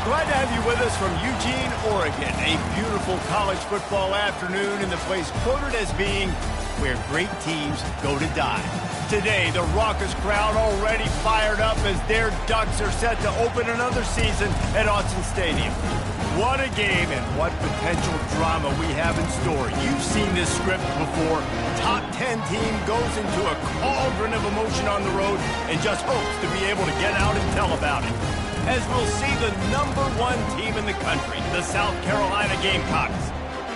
Glad to have you with us from Eugene, Oregon. A beautiful college football afternoon in the place quoted as being where great teams go to die. Today, the raucous crowd already fired up as their Ducks are set to open another season at Autzen Stadium. What a game and what potential drama we have in store. You've seen this script before. Top 10 team goes into a cauldron of emotion on the road and just hopes to be able to get out and tell about it. As we'll see the #1 team in the country, the South Carolina Gamecocks,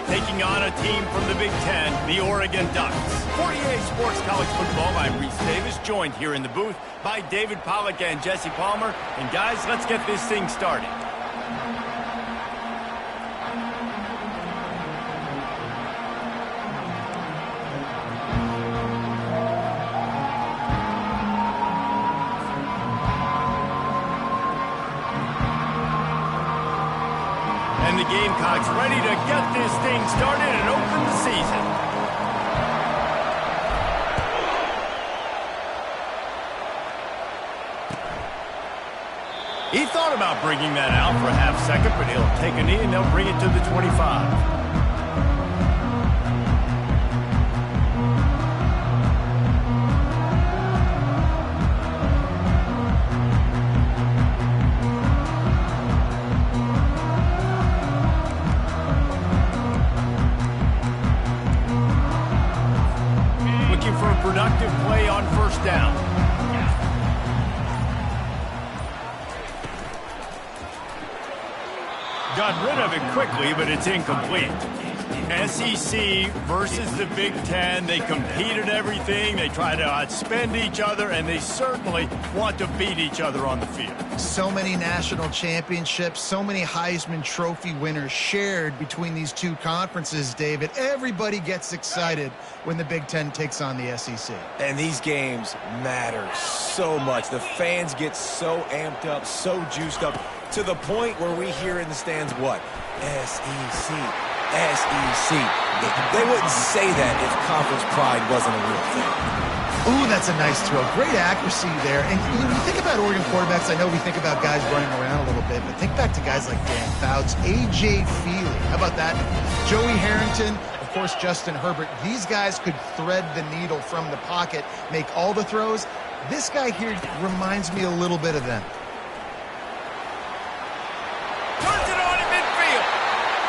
taking on a team from the Big Ten, the Oregon Ducks. 48 Sports College Football, I'm Reese Davis, joined here in the booth by David Pollack and Jesse Palmer. And guys, let's get this thing started. And the Gamecocks ready to get this thing started and open the season. He thought about bringing that out for a half second, but he'll take a knee and they'll bring it to the 25. For a productive play on first down. Got rid of it quickly, but it's incomplete. SEC versus the Big Ten. They compete at everything. They try to outspend each other, and they certainly want to beat each other on the field. So many national championships, so many Heisman Trophy winners shared between these two conferences, David. Everybody gets excited when the Big Ten takes on the SEC. And these games matter so much. The fans get so amped up, so juiced up, to the point where we hear in the stands what? SEC. SEC. They wouldn't say that if conference pride wasn't a real thing. Ooh, that's a nice throw. Great accuracy there. And when you think about Oregon quarterbacks, I know we think about guys running around a little bit, but think back to guys like Dan Fouts, A.J. Feely. How about that? Joey Harrington, of course, Justin Herbert. These guys could thread the needle from the pocket, make all the throws. This guy here reminds me a little bit of them.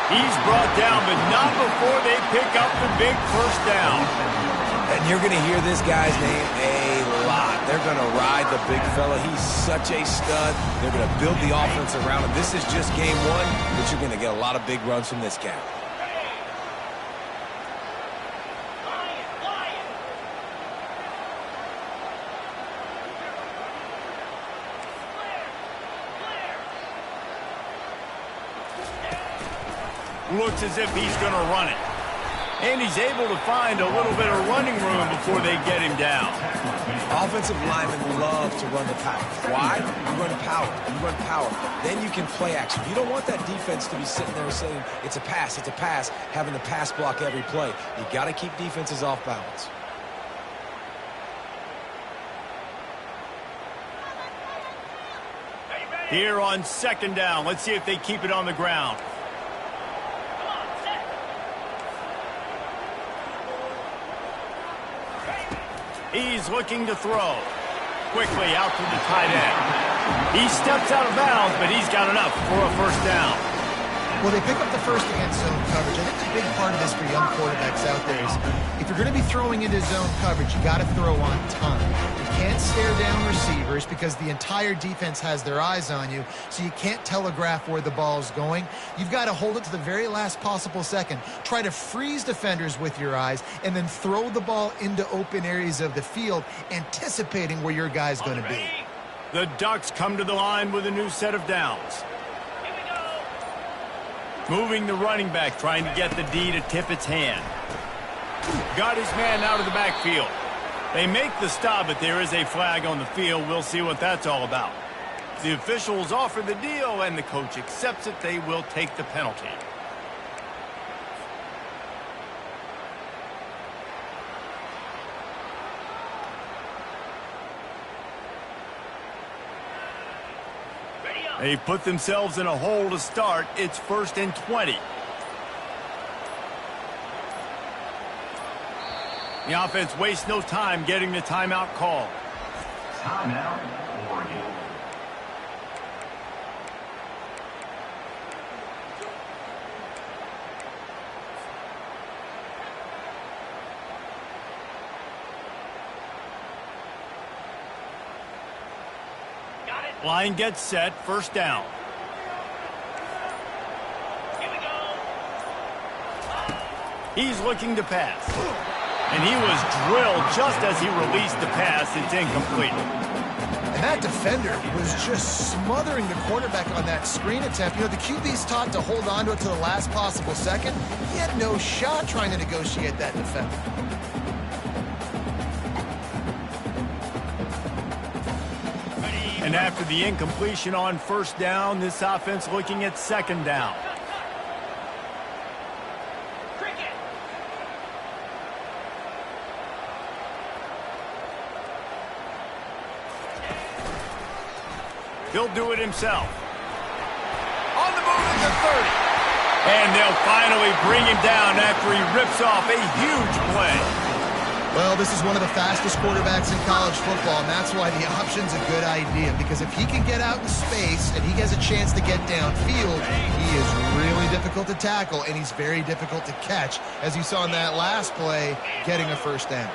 He's brought down, but not before they pick up the big first down. And you're going to hear this guy's name a lot. They're going to ride the big fella. He's such a stud. They're going to build the offense around him. This is just game one, but you're going to get a lot of big runs from this guy. Looks as if he's going to run it. And he's able to find a little bit of running room before they get him down. Offensive linemen love to run the pass. Why? You run power. You run power. Then you can play action. You don't want that defense to be sitting there saying, it's a pass, having the pass block every play. You got to keep defenses off balance. Here on second down, let's see if they keep it on the ground. He's looking to throw. Quickly out to the tight end. He steps out of bounds, but he's got enough for a first down. Well, they pick up the first against zone coverage. I think the big part of this for young quarterbacks out there is if you're going to be throwing into zone coverage, you got to throw on time. You can't stare down receivers because the entire defense has their eyes on you, so you can't telegraph where the ball's going. You've got to hold it to the very last possible second. Try to freeze defenders with your eyes and then throw the ball into open areas of the field, anticipating where your guy's going to be. The Ducks come to the line with a new set of downs. Moving the running back, trying to get the D to tip its hand. Got his man out of the backfield. They make the stop, but there is a flag on the field. We'll see what that's all about. The officials offer the deal, and the coach accepts it. They will take the penalty. Ready up. They've put themselves in a hole to start. It's 1st and 20. The offense wastes no time getting the timeout call. Timeout, Oregon. Line gets set, 1st down. Here we go. He's looking to pass. And he was drilled just as he released the pass. It's incomplete. And that defender was just smothering the quarterback on that screen attempt. You know, the QB's taught to hold on to it to the last possible second. He had no shot trying to negotiate that defender. And after the incompletion on 1st down, this offense looking at 2nd down. He'll do it himself. On the move at the 30. And they'll finally bring him down after he rips off a huge play. Well, this is one of the fastest quarterbacks in college football, and that's why the option's a good idea. Because if he can get out in space and he has a chance to get downfield, he is really difficult to tackle, and he's very difficult to catch, as you saw in that last play, getting a 1st down.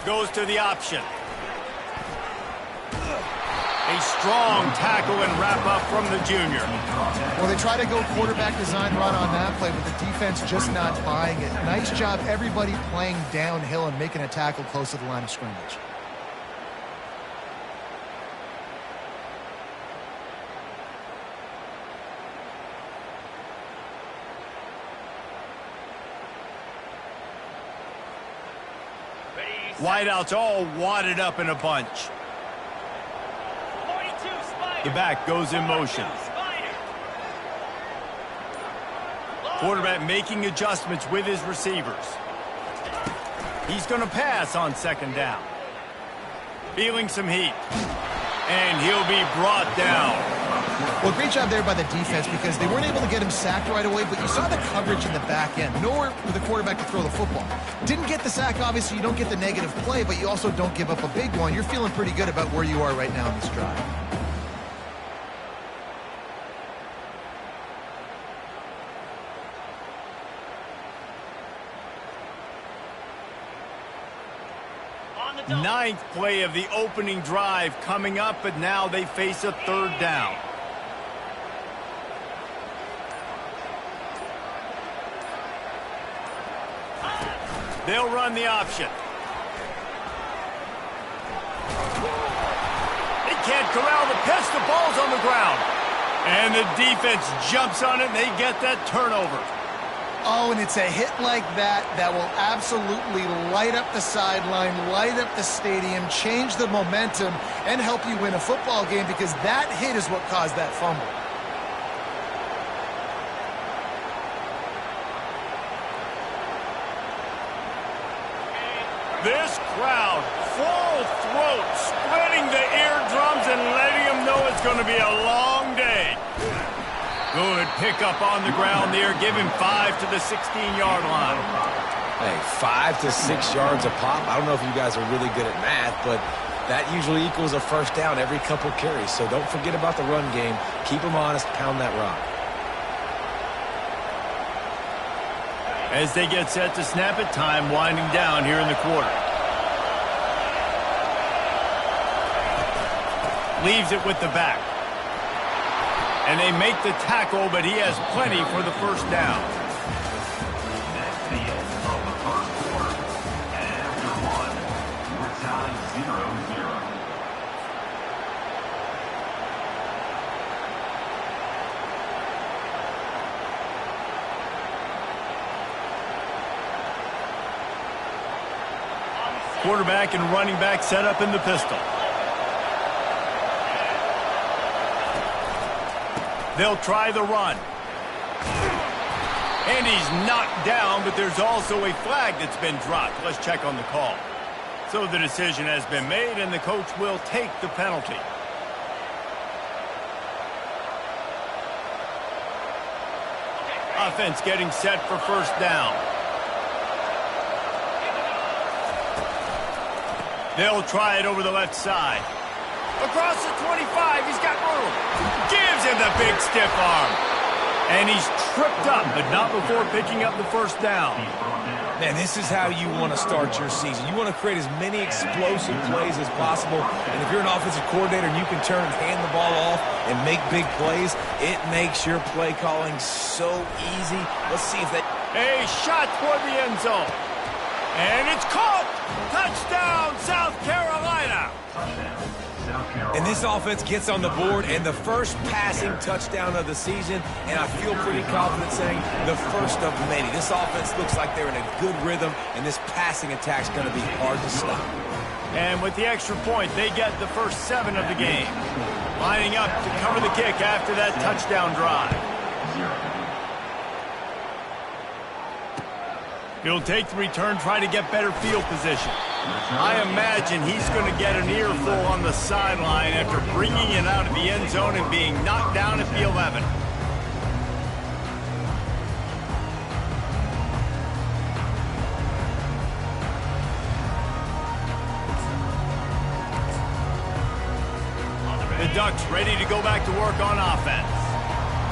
Goes to the option. A strong tackle and wrap up from the junior. Well, they try to go quarterback design run on that play, but the defense just not buying it. Nice job, everybody playing downhill and making a tackle close to the line of scrimmage. Wideouts all wadded up in a bunch. The back goes in motion. Quarterback making adjustments with his receivers. He's going to pass on 2nd down. Feeling some heat. And he'll be brought down. Well, great job there by the defense because they weren't able to get him sacked right away, but you saw the coverage in the back end. Nowhere for the quarterback to throw the football. Didn't get the sack, obviously. You don't get the negative play, but you also don't give up a big one. You're feeling pretty good about where you are right now in this drive. Ninth play of the opening drive coming up, but now they face a 3rd down. They'll run the option. They can't corral the pitch. The ball's on the ground. And the defense jumps on it, and they get that turnover. Oh, and it's a hit like that that will absolutely light up the sideline, light up the stadium, change the momentum, and help you win a football game because that hit is what caused that fumble. This crowd, full throat, spreading the eardrums and letting them know it's going to be a long day. Good pickup on the ground there. Give him 5 to the 16-yard line. Hey, 5 to 6 yards a pop. I don't know if you guys are really good at math, but that usually equals a 1st down every couple carries. So don't forget about the run game. Keep them honest. Pound that rock. As they get set to snap it, time winding down here in the quarter. Leaves it with the back. And they make the tackle, but he has plenty for the 1st down. That's the end of the 1st quarter. And after one, we're tied 0-0. Quarterback and running back set up in the pistol. They'll try the run. And he's knocked down, but there's also a flag that's been dropped. Let's check on the call. So the decision has been made, and the coach will take the penalty. Offense getting set for first down. They'll try it over the left side. Across the 25, he's got room. Gives him the big stiff arm. And he's tripped up, but not before picking up the first down. Man, this is how you want to start your season. You want to create as many explosive plays as possible. And if you're an offensive coordinator and you can turn and hand the ball off and make big plays, it makes your play calling so easy. Let's see if they... A shot toward the end zone. And it's caught. Touchdown, South Carolina. And this offense gets on the board, and the first passing touchdown of the season, and I feel pretty confident saying the first of many. This offense looks like they're in a good rhythm, and this passing attack's going to be hard to stop. And with the extra point, they get the first 7 of the game. Lining up to cover the kick after that touchdown drive. He'll take the return, try to get better field position. I imagine he's going to get an earful on the sideline after bringing it out of the end zone and being knocked down at the 11. The Ducks ready to go back to work on offense.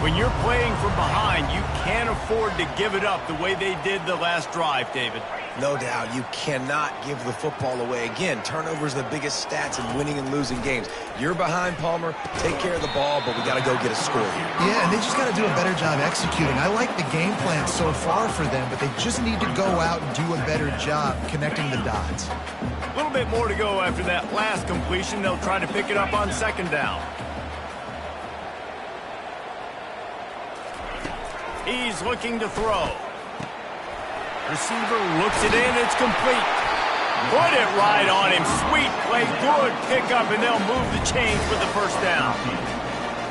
When you're playing from behind, you can't afford to give it up the way they did the last drive, David. No doubt, you cannot give the football away. Again, turnovers are the biggest stats in winning and losing games. You're behind, Palmer. Take care of the ball, but we got to go get a score here. Yeah, and they just got to do a better job executing. I like the game plan so far for them, but they just need to go out and do a better job connecting the dots. A little bit more to go after that last completion. They'll try to pick it up on second down. He's looking to throw. Receiver looks it in. It's complete. Put it right on him. Sweet play. Good pickup, and they'll move the chains with the first down.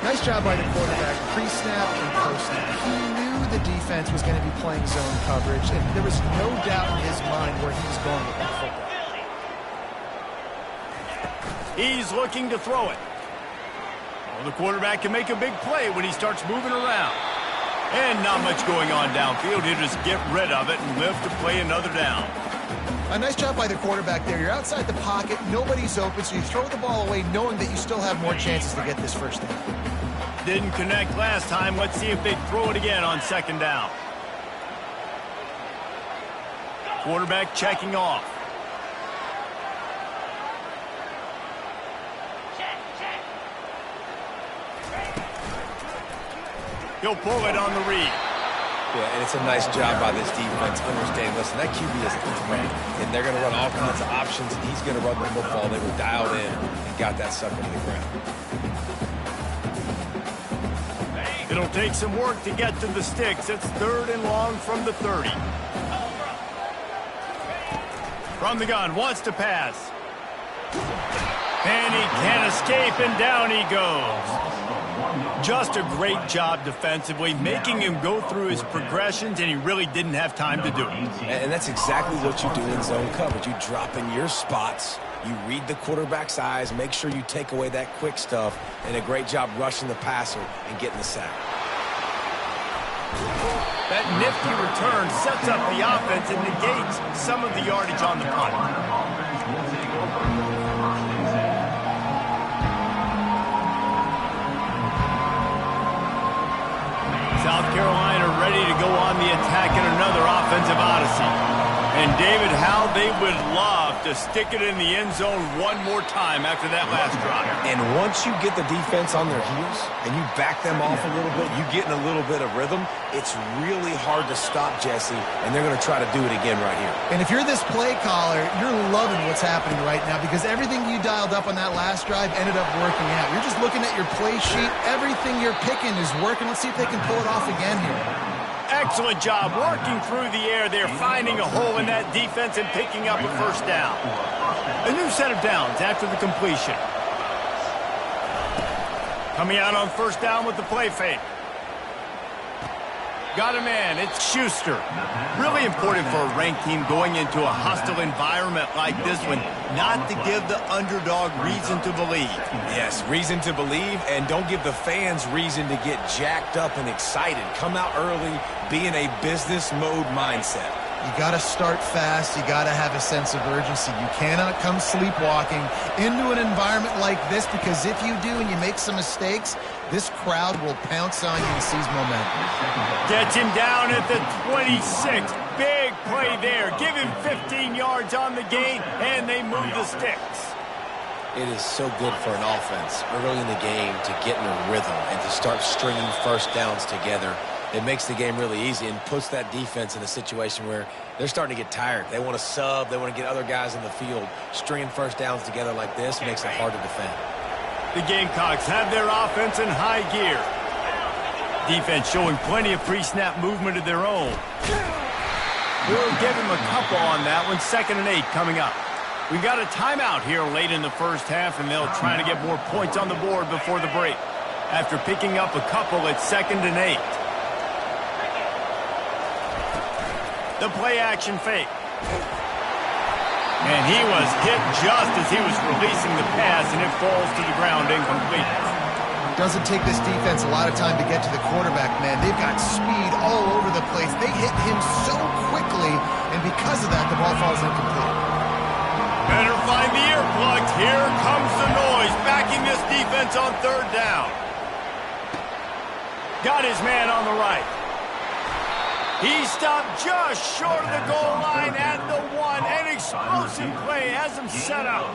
Nice job by the quarterback, pre-snap and post-snap. He knew the defense was going to be playing zone coverage, and there was no doubt in his mind where he was going with that football. He's looking to throw it. Well, the quarterback can make a big play when he starts moving around. And not much going on downfield. He'll just get rid of it and live to play another down. A nice job by the quarterback there. You're outside the pocket. Nobody's open, so you throw the ball away knowing that you still have more chances to get this first down. Didn't connect last time. Let's see if they throw it again on second down. Quarterback checking off. He'll pull it on the read. Yeah, and it's a nice job by this defense understanding, listen, that QB is a threat, and they're going to run all kinds of options, and he's going to run the football. They were dialed in and got that sucker to the ground. It'll take some work to get to the sticks. It's 3rd and long from the 30. From the gun, wants to pass. And he can't escape, and down he goes. Just a great job defensively, making him go through his progressions, and he really didn't have time to do it. And that's exactly what you do in zone coverage. You drop in your spots, you read the quarterback's eyes, make sure you take away that quick stuff, and a great job rushing the passer and getting the sack. That nifty return sets up the offense and negates some of the yardage on the punt. South Carolina ready to go on the attack in another offensive odyssey. And David, how they would love to stick it in the end zone one more time after that last drive. And once you get the defense on their heels and you back them off a little bit, you get in a little bit of rhythm, it's really hard to stop, Jesse, and they're going to try to do it again right here. And if you're this play caller, you're loving what's happening right now because everything you dialed up on that last drive ended up working out. You're just looking at your play sheet. Everything you're picking is working. Let's see if they can pull it off again here. Excellent job working through the air. They're finding a hole in that defense and picking up a first down. A new set of downs after the completion. Coming out on first down with the play fake. Got a man. It's Schuster. Really important for a ranked team going into a hostile environment like this one, not to give the underdog reason to believe. Yes, reason to believe, and don't give the fans reason to get jacked up and excited. Come out early, be in a business mode mindset. You got to start fast. You got to have a sense of urgency. You cannot come sleepwalking into an environment like this, because if you do and you make some mistakes, this crowd will pounce on you and seize momentum. Gets him down at the 26. Big play there. Give him 15 yards on the gain, and they move the sticks. It is so good for an offense early in the game to get in a rhythm and to start stringing first downs together. It makes the game really easy and puts that defense in a situation where they're starting to get tired. They want to sub. They want to get other guys in the field. Stringing first downs together like this makes it hard to defend. The Gamecocks have their offense in high gear. Defense showing plenty of pre-snap movement of their own. We'll give him a couple on that one. 2nd and 8 coming up. We've got a timeout here late in the first half, and they'll try to get more points on the board before the break. After picking up a couple, it's 2nd and 8. The play-action fake. And he was hit just as he was releasing the pass, and it falls to the ground incomplete. Doesn't take this defense a lot of time to get to the quarterback, man. They've got speed all over the place. They hit him so quickly, and because of that, the ball falls incomplete. Better find the earplugs. Here comes the noise, backing this defense on 3rd down. Got his man on the right. He stopped just short of the goal line at the 1. An explosive play has him set up.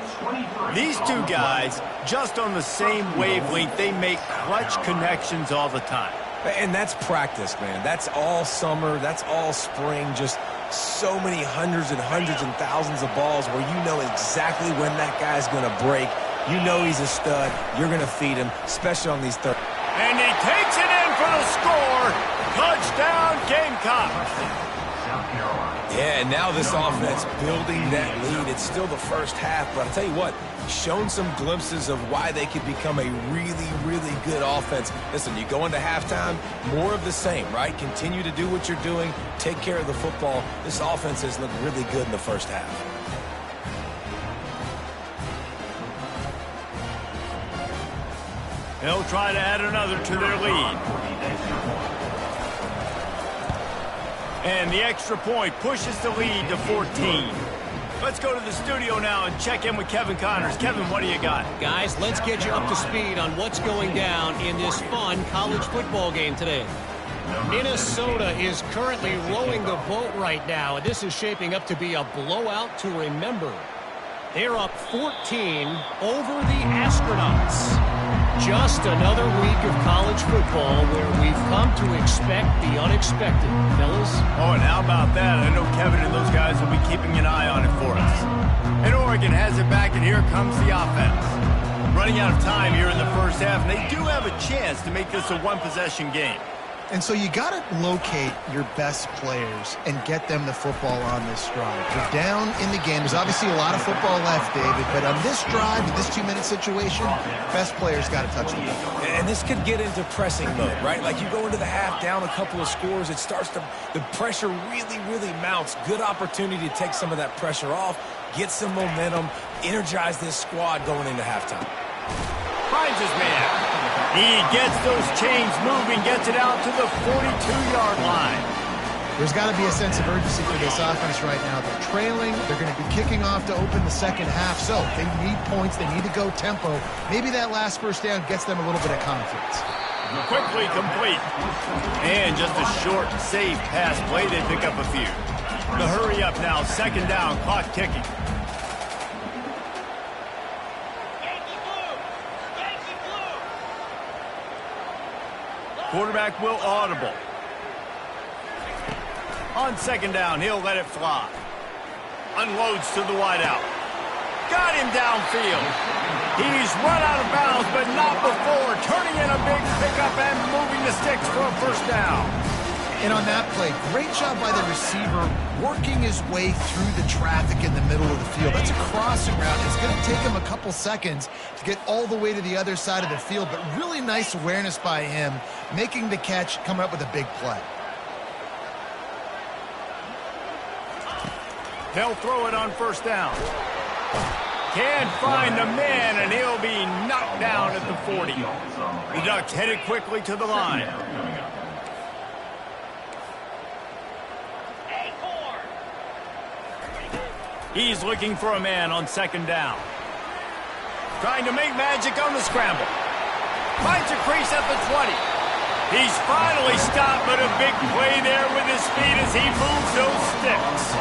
These two guys, just on the same wavelength, they make clutch connections all the time. And that's practice, man. That's all summer. That's all spring. Just so many hundreds and thousands of balls where you know exactly when that guy's going to break. You know he's a stud. You're going to feed him, especially on these third. And he takes it in for the score. Touchdown, Gamecocks. Yeah, and now this offense building that lead. It's still the first half, but I'll tell you what, shown some glimpses of why they could become a really, really good offense. Listen, you go into halftime, more of the same, right? Continue to do what you're doing, take care of the football. This offense has looked really good in the first half. They'll try to add another to their lead. And the extra point pushes the lead to 14. Let's go to the studio now and check in with Kevin Connors. Kevin, what do you got? Guys, let's get you up to speed on what's going down in this fun college football game today. Minnesota is currently rowing the boat right now, and this is shaping up to be a blowout to remember. They're up 14 over the Astronauts. Just another week of college football where we've come to expect the unexpected, fellas. Oh, and how about that? I know Kevin and those guys will be keeping an eye on it for us. And Oregon has it back, and here comes the offense. Running out of time here in the first half, and they do have a chance to make this a one-possession game. And so you got to locate your best players and get them the football on this drive. They're down in the game. There's obviously a lot of football left, David, but on this drive, in this 2-minute situation, best players got to touch the ball. And this could get into pressing mode, right? Like you go into the half down a couple of scores, it starts to, the pressure really, really mounts. Good opportunity to take some of that pressure off, get some momentum, energize this squad going into halftime. Finds his man. He gets those chains moving, gets it out to the 42-yard line. There's got to be a sense of urgency for this offense right now. They're trailing. They're going to be kicking off to open the second half. So they need points. They need to go tempo. Maybe that last first down gets them a little bit of confidence. Quickly complete. And just a short, safe pass play. They pick up a few. The hurry up now. 2nd down. Clock ticking. Quarterback will audible. On 2nd down, he'll let it fly. Unloads to the wideout. Got him downfield. He's run out of bounds, but not before. Turning in a big pickup and moving the sticks for a first down. And on that play, great job by the receiver working his way through the traffic in the middle of the field. That's a crossing route. It's going to take him a couple seconds to get all the way to the other side of the field, but really nice awareness by him, making the catch, coming up with a big play. They'll throw it on first down. Can't find the man, and he'll be knocked down at the 40. The Ducks headed quickly to the line. He's looking for a man on second down. Trying to make magic on the scramble. Finds a crease at the 20. He's finally stopped, but a big play there with his feet as he moves those sticks.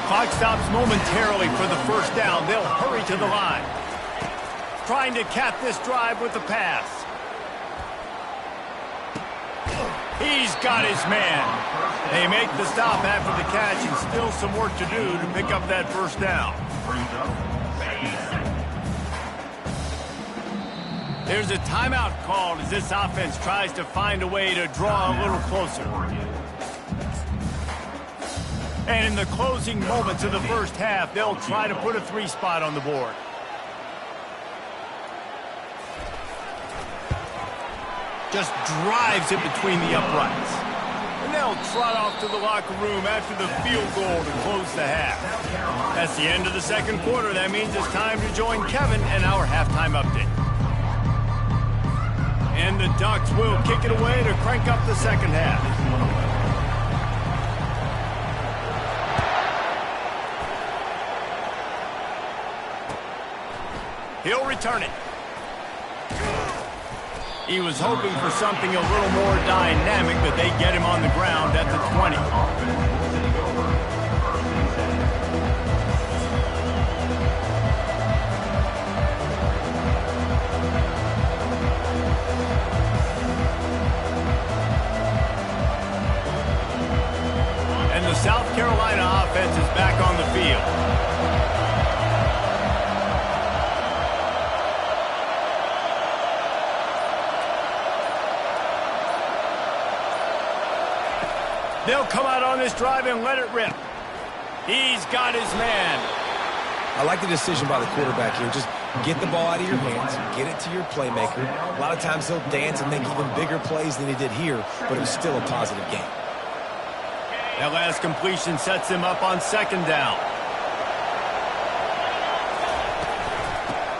Clock stops momentarily for the first down. They'll hurry to the line. Trying to cap this drive with the pass. He's got his man. They make the stop after the catch, and still some work to do to pick up that first down. There's a timeout called as this offense tries to find a way to draw a little closer. And in the closing moments of the first half, they'll try to put a 3 spot on the board. Just drives it between the uprights. And they'll trot off to the locker room after the field goal to close the half. That's the end of the second quarter. That means it's time to join Kevin and our halftime update. And the Ducks will kick it away to crank up the second half. He'll return it. He was hoping for something a little more dynamic, but they get him on the ground at the 20. And the South Carolina offense is back on the field. They'll come out on this drive and let it rip. He's got his man. I like the decision by the quarterback here. Just get the ball out of your hands, get it to your playmaker. A lot of times he'll dance and make even bigger plays than he did here, but it was still a positive game. That last completion sets him up on second down.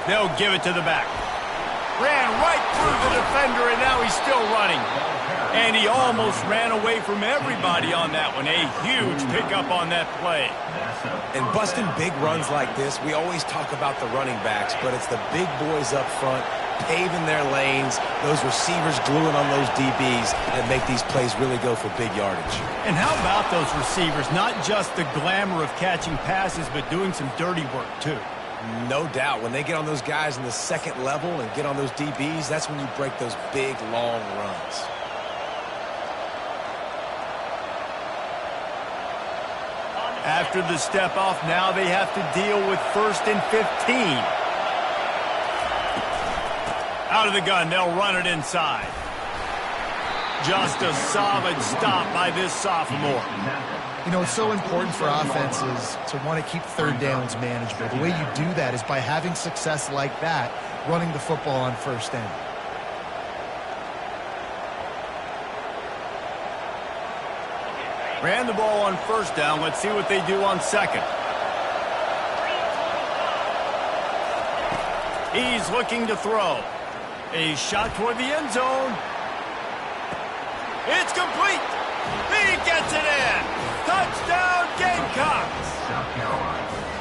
They'll give it to the back. Ran right through the defender, and now he's still running. And he almost ran away from everybody on that one. A huge pickup on that play. And busting big runs like this, we always talk about the running backs, but it's the big boys up front, paving their lanes, those receivers gluing on those DBs that make these plays really go for big yardage. And how about those receivers? Not just the glamour of catching passes, but doing some dirty work, too. No doubt. When they get on those guys in the second level and get on those DBs, that's when you break those big, long runs. After the step off, now they have to deal with 1st and 15. Out of the gun, they'll run it inside. Just a solid stop by this sophomore. You know, it's so important for offenses to want to keep third downs manageable. The way you do that is by having success like that, running the football on first down. Ran the ball on first down. Let's see what they do on second. He's looking to throw. A shot toward the end zone. It's complete. He gets it in. Touchdown, Gamecocks.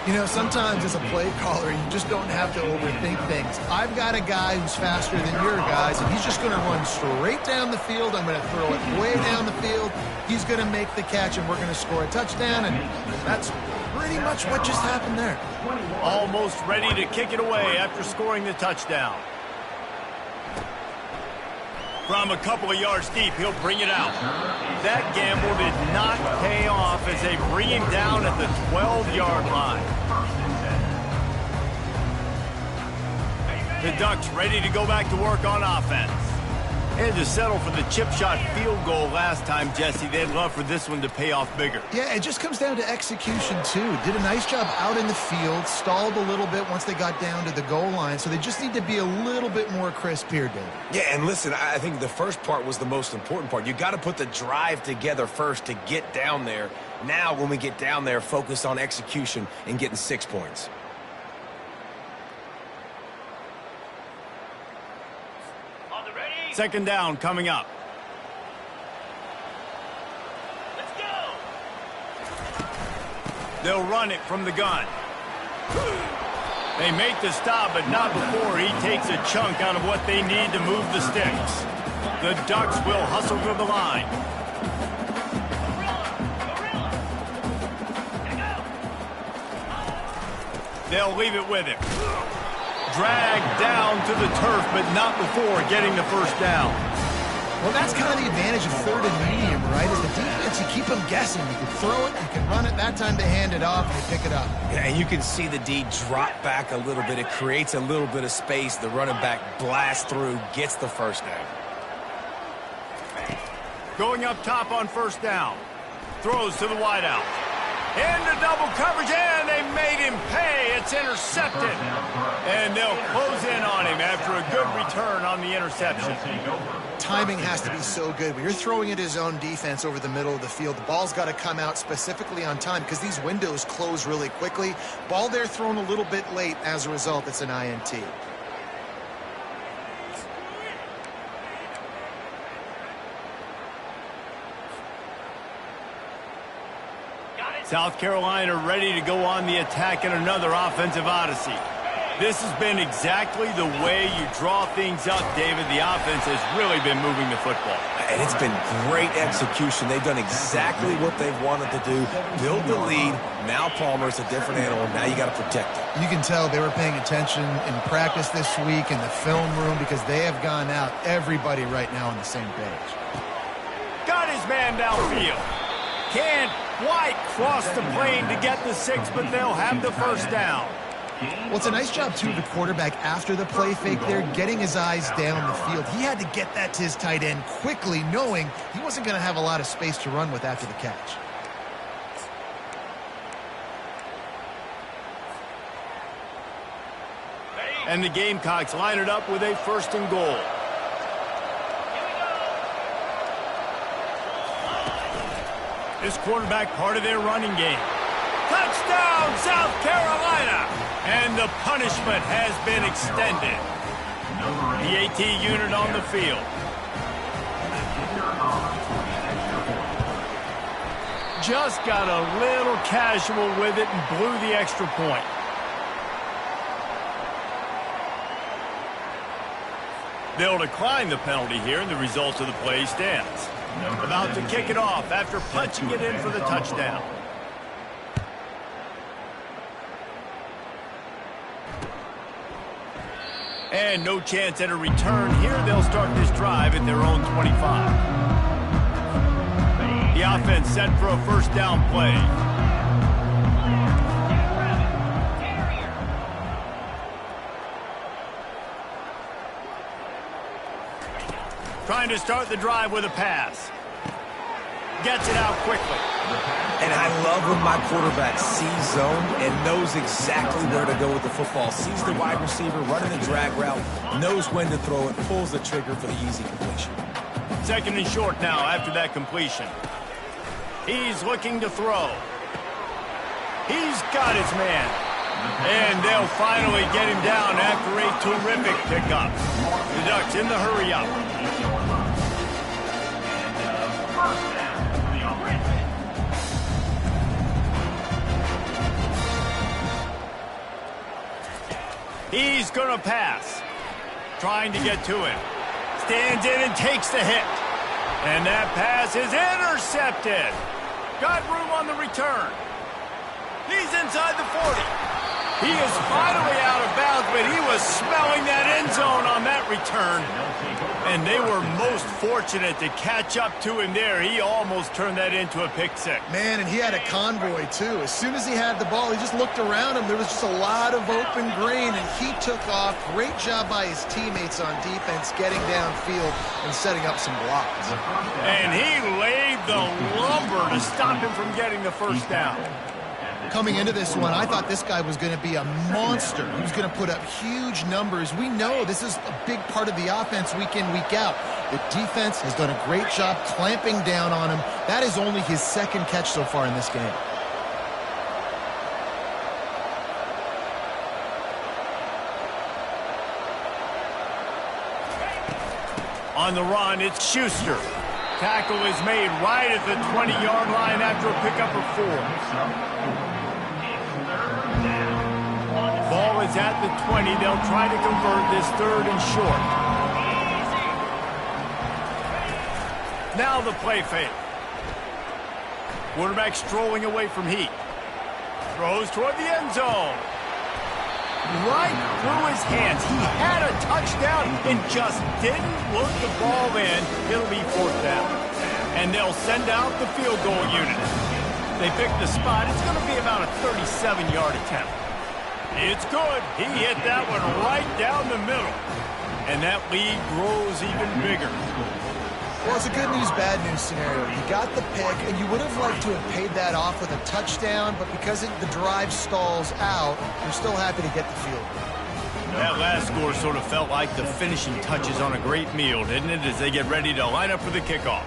You know, sometimes as a play caller, you just don't have to overthink things. I've got a guy who's faster than your guys, and he's just going to run straight down the field. I'm going to throw it way down the field. He's going to make the catch, and we're going to score a touchdown, and that's pretty much what just happened there. Almost ready to kick it away after scoring the touchdown. From a couple of yards deep, he'll bring it out. That gamble did not pay off as they bring him down at the 12-yard line. The Ducks ready to go back to work on offense. And to settle for the chip shot field goal last time, Jesse, they'd love for this one to pay off bigger. Yeah, it just comes down to execution, too. Did a nice job out in the field, stalled a little bit once they got down to the goal line, so they just need to be a little bit more crisp here, David. Yeah, and listen, I think the first part was the most important part. You got to put the drive together first to get down there. Now, when we get down there, focus on execution and getting 6 points. Second down coming up. Let's go. They'll run it from the gun. They make the stop, but not before he takes a chunk out of what they need to move the sticks. The Ducks will hustle to the line. They'll leave it with him. Dragged down to the turf, but not before getting the first down. Well, that's kind of the advantage of third and medium, right? As the defense, you keep them guessing. You can throw it, you can run it. That time they hand it off and they pick it up. Yeah, and you can see the D drop back a little bit. It creates a little bit of space. The running back blasts through, gets the first down. Going up top on first down. Throws to the wideout. Into double coverage, and they made him pay. It's intercepted. And they'll close in on him after a good return on the interception. Timing has to be so good. When you're throwing at his own defense over the middle of the field, the ball's got to come out specifically on time because these windows close really quickly. Ball there thrown a little bit late. As a result, it's an INT. South Carolina ready to go on the attack in another offensive odyssey. This has been exactly the way you draw things up, David. The offense has really been moving the football. And it's been great execution. They've done exactly what they've wanted to do. Build the lead. Now Palmer's a different animal. Now you got to protect it. You can tell they were paying attention in practice this week in the film room because they have gone out, everybody right now on the same page. Got his man downfield. Can't quite cross the plane to get the 6, but they'll have the first down. Well, it's a nice job, too, of the quarterback after the play fake there, getting his eyes down the field. He had to get that to his tight end quickly, knowing he wasn't going to have a lot of space to run with after the catch. And the Gamecocks line it up with a 1st and goal. This quarterback part of their running game. Touchdown, South Carolina! And the punishment has been extended. The AT unit on the field. Just got a little casual with it and blew the extra point. They'll decline the penalty here, and the result of the play stands. About to kick it off after punching it in for the touchdown. And no chance at a return here. They'll start this drive at their own 25. The offense set for a 1st down play. Trying to start the drive with a pass. Gets it out quickly. And I love when my quarterback sees zone and knows exactly where to go with the football. Sees the wide receiver running the drag route, knows when to throw it, pulls the trigger for the easy completion. 2nd and short now after that completion. He's looking to throw. He's got his man. And they'll finally get him down after a terrific pickup. The Ducks in the hurry-up. He's going to pass. Trying to get to it. Stands in and takes the hit. And that pass is intercepted. Got room on the return. He's inside the 40. He is finally out of bounds, but he was smelling that end zone on that return. And they were most fortunate to catch up to him there. He almost turned that into a pick 6. Man, and he had a convoy, too. As soon as he had the ball, he just looked around him. There was just a lot of open green, and he took off. Great job by his teammates on defense, getting downfield and setting up some blocks. And he laid the lumber to stop him from getting the first down. Coming into this one, I thought this guy was going to be a monster. He was going to put up huge numbers. We know this is a big part of the offense week in, week out. The defense has done a great job clamping down on him. That is only his second catch so far in this game. On the run, it's Schuster. Tackle is made right at the 20-yard line after a pickup of 4. Ball is at the 20. They'll try to convert this 3rd and short. Now the play fake. Quarterback strolling away from heat. Throws toward the end zone. Right through his hands. He had a touchdown and just didn't look the ball in. It'll be 4th down. And they'll send out the field goal unit. They picked the spot. It's going to be about a 37-yard attempt. It's good. He hit that one right down the middle. And that lead grows even bigger. Well, it's a good news, bad news scenario. You got the pick, and you would have liked to have paid that off with a touchdown, but because the drive stalls out, you're still happy to get the field goal. That last score sort of felt like the finishing touches on a great meal, didn't it, as they get ready to line up for the kickoff.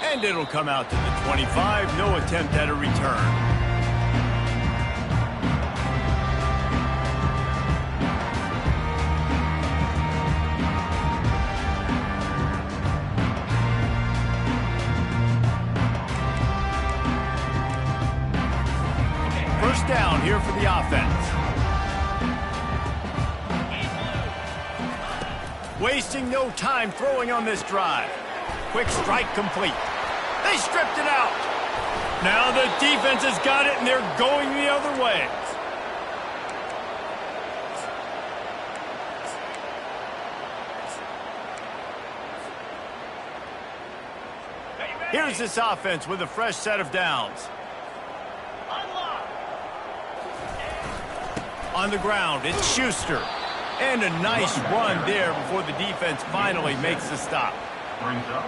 And it'll come out to the 25. No attempt at a return. First down here for the offense. Wasting no time throwing on this drive. Quick strike complete. They stripped it out. Now the defense has got it, and they're going the other way. Here's this offense with a fresh set of downs. On the ground, it's Schuster. And a nice run there before the defense finally makes the stop. Brings up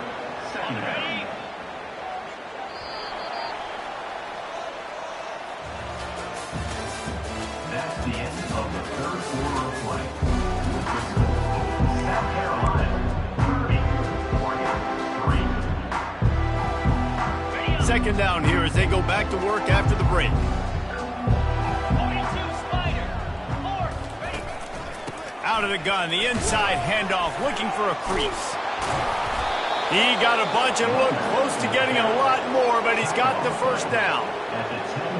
2nd down. That's the end of the 3rd quarter of play. South Carolina 30, Oregon 3. 2nd down here as they go back to work after the break. Out of the gun, the inside handoff, looking for a crease. He got a bunch and looked close to getting a lot more, but he's got the 1st down.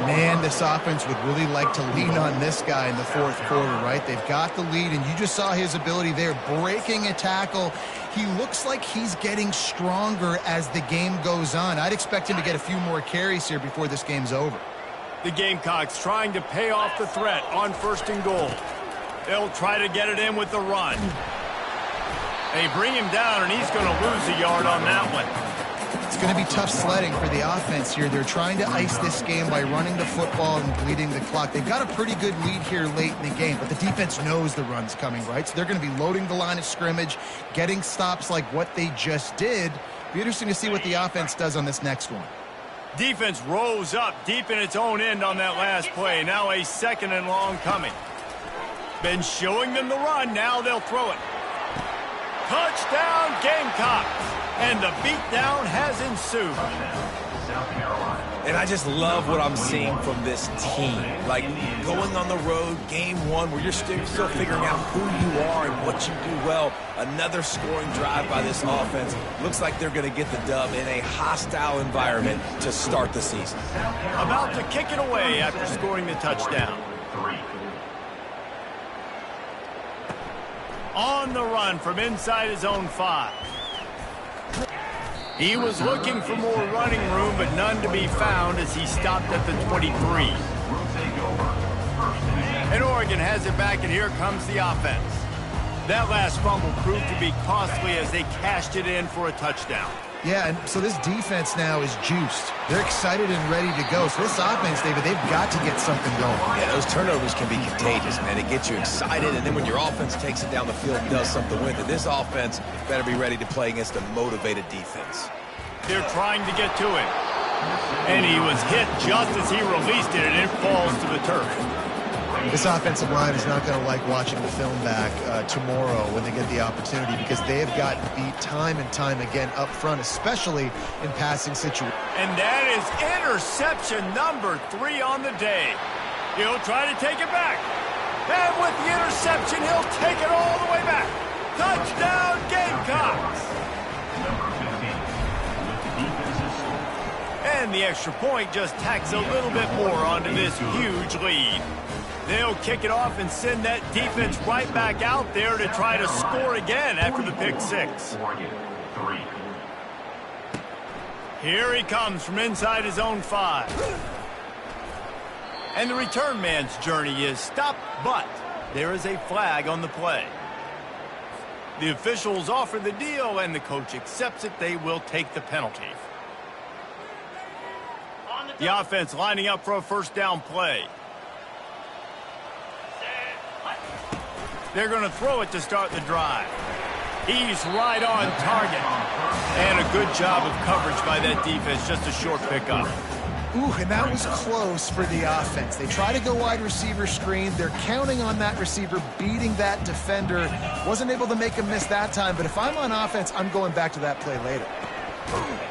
Man, this offense would really like to lean on this guy in the 4th quarter, right? They've got the lead, and you just saw his ability there, breaking a tackle. He looks like he's getting stronger as the game goes on. I'd expect him to get a few more carries here before this game's over. The Gamecocks trying to pay off the threat on 1st and goal. They'll try to get it in with the run. They bring him down, and he's going to lose a yard on that one. It's going to be tough sledding for the offense here. They're trying to ice this game by running the football and bleeding the clock. They've got a pretty good lead here late in the game, but the defense knows the run's coming, right? So they're going to be loading the line of scrimmage, getting stops like what they just did. Be interesting to see what the offense does on this next one. Defense rose up deep in its own end on that last play. Now a 2nd and long coming. Been showing them the run. Now they'll throw it. Touchdown, Gamecocks. And the beatdown has ensued. South Carolina. And I just love what I'm seeing from this team. Like, going on the road, game 1, where you're still figuring out who you are and what you do well. Another scoring drive by this offense. Looks like they're going to get the dub in a hostile environment to start the season. About to kick it away after scoring the touchdown. On the run from inside his own 5. He was looking for more running room, but none to be found as he stopped at the 23. And Oregon has it back, and here comes the offense. That last fumble proved to be costly as they cashed it in for a touchdown. Yeah, and so this defense now is juiced. They're excited and ready to go. So this offense, David, they've got to get something going. Yeah, those turnovers can be contagious, man. It gets you excited, and then when your offense takes it down the field and does something with it, this offense better be ready to play against a motivated defense. They're trying to get to it. And he was hit just as he released it, and it falls to the turf. This offensive line is not going to like watching the film back tomorrow when they get the opportunity, because they have gotten beat time and time again up front, especially in passing situations. And that is interception number 3 on the day. He'll try to take it back. And with the interception, he'll take it all the way back. Touchdown, Gamecocks! And the extra point just tacks a little bit more onto this huge lead. They'll kick it off and send that defense right back out there to try to score again after the pick 6. Here he comes from inside his own 5. And the return man's journey is stopped, but there is a flag on the play. The officials offer the deal, and the coach accepts it. They will take the penalty. The offense lining up for a first down play. They're going to throw it to start the drive. He's right on target. And a good job of coverage by that defense, just a short pickup. Ooh, and that was close for the offense. They try to go wide receiver screen. They're counting on that receiver beating that defender. Wasn't able to make a miss that time, but if I'm on offense, I'm going back to that play later.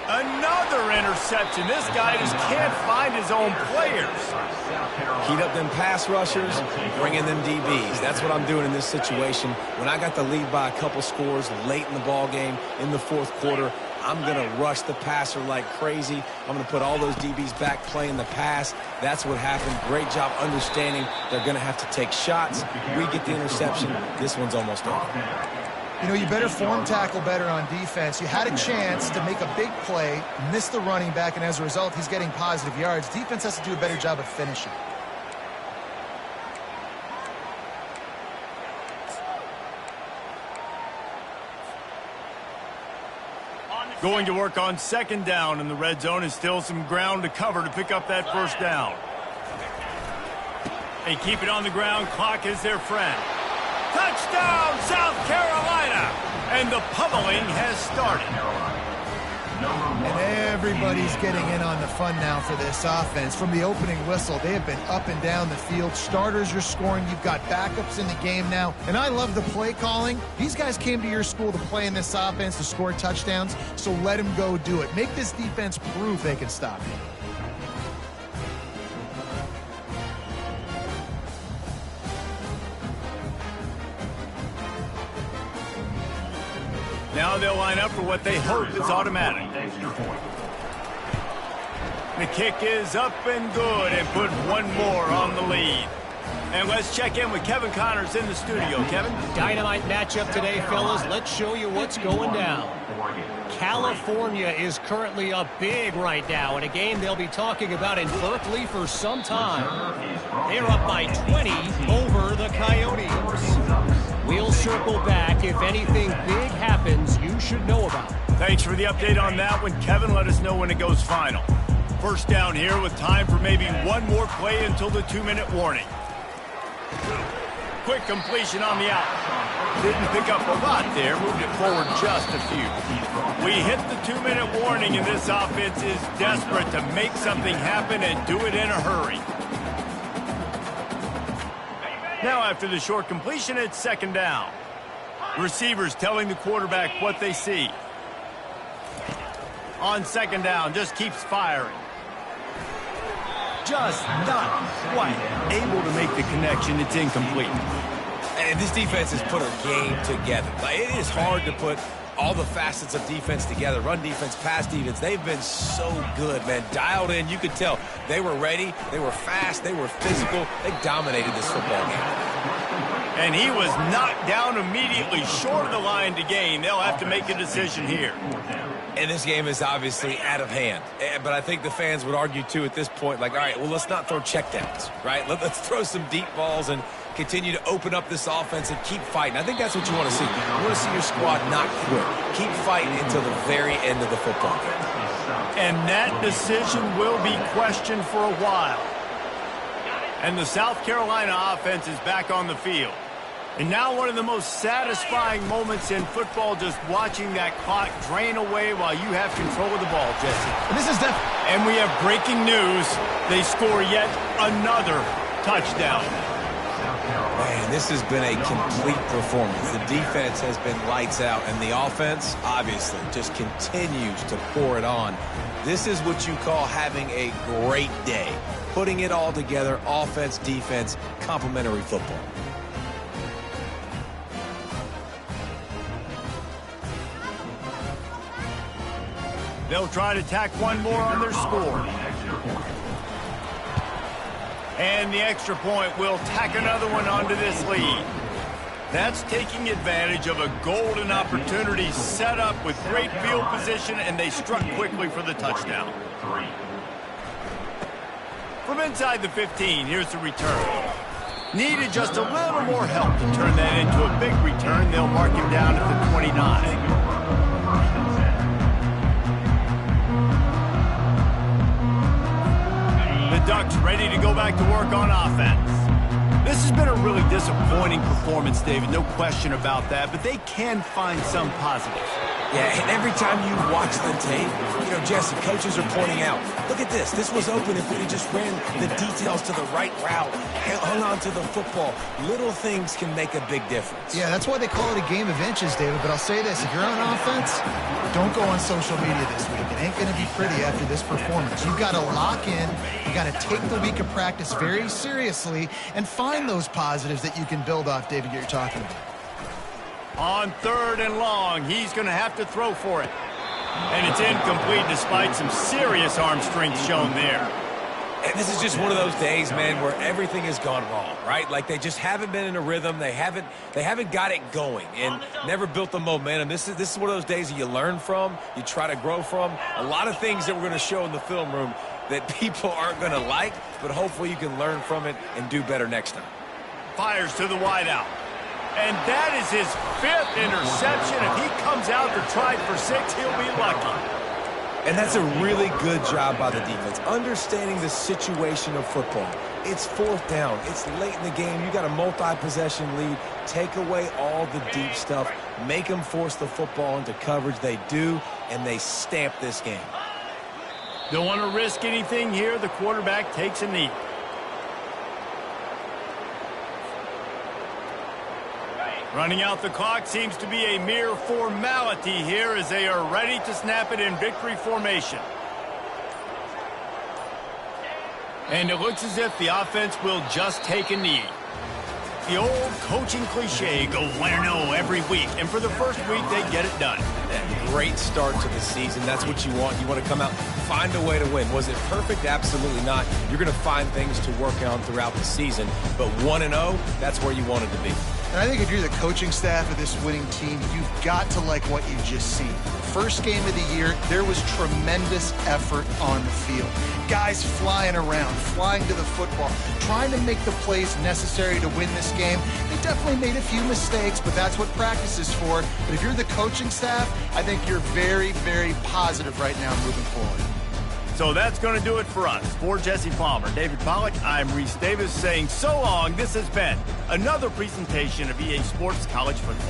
Another interception. This guy just can't find his own players. Heat up them pass rushers, bring in them DBs. That's what I'm doing in this situation. When I got the lead by a couple scores late in the ball game, in the fourth quarter, I'm going to rush the passer like crazy. I'm going to put all those DBs back playing the pass. That's what happened. Great job understanding they're going to have to take shots. We get the interception. This one's almost over. You know, you better form tackle better on defense. You had a chance to make a big play, miss the running back, and as a result, he's getting positive yards. Defense has to do a better job of finishing. Going to work on second down in the red zone, is still some ground to cover to pick up that first down. They keep it on the ground. Clock is their friend. Touchdown, South Carolina! And the pummeling has started. And everybody's getting in on the fun now for this offense. From the opening whistle, they have been up and down the field. Starters are scoring. You've got backups in the game now. And I love the play calling. These guys came to your school to play in this offense to score touchdowns, so let them go do it. Make this defense prove they can stop you. Now they'll line up for what they hope is automatic. The kick is up and good, and put one more on the lead. And let's check in with Kevin Connors in the studio. Kevin? Dynamite matchup today, fellas. Let's show you what's going down. California is currently up big right now in a game they'll be talking about in Berkeley for some time. They're up by 20 over the Coyotes. We'll circle back if anything big happens you should know about. Thanks for the update on that one, Kevin. Let us know when it goes final. First down here with time for maybe one more play until the 2-minute warning. Quick completion on the out. Didn't pick up a lot there, moved it forward just a few. We hit the 2-minute warning, and this offense is desperate to make something happen and do it in a hurry. Now after the short completion, it's second down. Receivers telling the quarterback what they see. On second down, just keeps firing. Just not quite able to make the connection. It's incomplete. And this defense has put a game together. Like, it is hard to put all the facets of defense together. Run defense, pass defense. They've been so good, man. Dialed in. You could tell they were ready. They were fast. They were physical. They dominated this football game. And he was knocked down immediately short of the line to gain. They'll have to make a decision here. And this game is obviously out of hand. But I think the fans would argue, too, at this point, like, all right, well, let's not throw checkdowns, right? Let's throw some deep balls and continue to open up this offense and keep fighting. I think that's what you want to see. You want to see your squad not quit. Keep fighting until the very end of the football game. And that decision will be questioned for a while. And the South Carolina offense is back on the field. And now one of the most satisfying moments in football, just watching that clock drain away while you have control of the ball, Jesse. And we have breaking news. They score yet another touchdown. Man, this has been a complete performance. The defense has been lights out, and the offense, obviously, just continues to pour it on. This is what you call having a great day. Putting it all together, offense, defense, complementary football. They'll try to tack one more on their score. And the extra point will tack another one onto this lead. That's taking advantage of a golden opportunity set up with great field position, and they struck quickly for the touchdown. From inside the 15, here's the return. Needed just a little more help to turn that into a big return. They'll mark him down at the 29. The Ducks ready to go back to work on offense. This has been a really disappointing performance, David, no question about that, but they can find some positives. Yeah, and every time you watch the tape, Jesse, coaches are pointing out, look at this. This was open if we just ran the details to the right route, hung on to the football. Little things can make a big difference. Yeah, that's why they call it a game of inches, David. But I'll say this, if you're on offense, don't go on social media this week. It ain't going to be pretty after this performance. You've got to lock in. You got to take the week of practice very seriously and find those positives that you can build off, David, you're talking about. On 3rd and long, he's going to have to throw for it. And it's incomplete despite some serious arm strength shown there. And this is just one of those days, man, where everything has gone wrong, right? Like they just haven't been in a rhythm. They haven't got it going and never built the momentum. This is one of those days that you learn from, you try to grow from. A lot of things that we're going to show in the film room that people aren't going to like, but hopefully you can learn from it and do better next time. Fires to the wideout. And that is his 5th interception. If he comes out to try for 6, he'll be lucky. And that's a really good job by the defense, understanding the situation of football. It's 4th down. It's late in the game. You got a multi-possession lead. Take away all the deep stuff. Make them force the football into coverage. They do, and they stamp this game. Don't want to risk anything here. The quarterback takes a knee. Running out the clock seems to be a mere formality here as they are ready to snap it in victory formation. And it looks as if the offense will just take a knee. The old coaching cliche, go win or no every week. And for the first week, they get it done. Great start to the season. That's what you want. You want to come out, find a way to win. Was it perfect? Absolutely not. You're going to find things to work on throughout the season. But 1-0, that's where you wanted to be. And I think if you're the coaching staff of this winning team, you've got to like what you've just seen. First game of the year, there was tremendous effort on the field. Guys flying around, flying to the football, trying to make the plays necessary to win this game. They definitely made a few mistakes, but that's what practice is for. But if you're the coaching staff, I think you're very, very positive right now moving forward. So that's going to do it for us. For Jesse Palmer, David Pollack, I'm Reese Davis saying so long. This has been another presentation of EA Sports College Football.